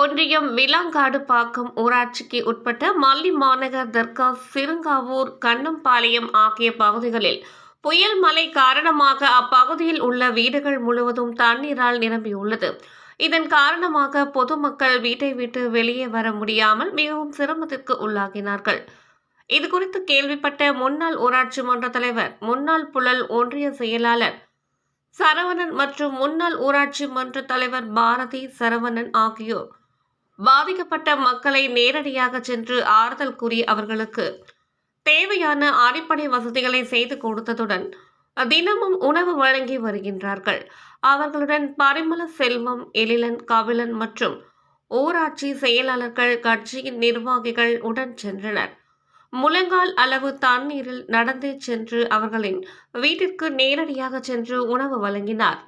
ஒன்றியம் விலாங்காடு பாக்கம் ஊராட்சிக்கு உட்பட்ட மல்லி மாநகர் தர்கா சிறுங்காவூர் கண்ணம்பாளையம் ஆகிய பகுதிகளில் புயல் மழை காரணமாக அப்பகுதியில் உள்ள வீடுகள் முழுவதும் தண்ணீரால் நிரம்பியுள்ளது. இதன் காரணமாக பொதுமக்கள் வீட்டை விட்டு வெளியே வர முடியாமல் மிகவும் சிரமத்திற்கு உள்ளாகினார்கள். இதுகுறித்து கேள்விப்பட்ட முன்னாள் ஊராட்சி மன்ற தலைவர், முன்னாள் புழல் ஒன்றிய செயலாளர் சரவணன் மற்றும் முன்னாள் ஊராட்சி மன்ற தலைவர் பாரதி சரவணன் ஆகியோர் பாதிக்கப்பட்ட மக்களை நேரடியாக சென்று ஆறுதல் கூறி அவர்களுக்கு தேவையான அடிப்படை வசதிகளை செய்து கொடுத்ததுடன் தினமும் உணவு வழங்கி வருகின்றார்கள். அவர்களுடன் பரிமள செல்வம், எழிலன், கபிலன் மற்றும் ஊராட்சி செயலாளர்கள், கட்சியின் நிர்வாகிகள் உடன் சென்றனர். முழங்கால் அளவு தண்ணீரில் நடந்தே சென்று அவர்களின் வீட்டிற்கு நேரடியாக சென்று உணவு வழங்கினார்.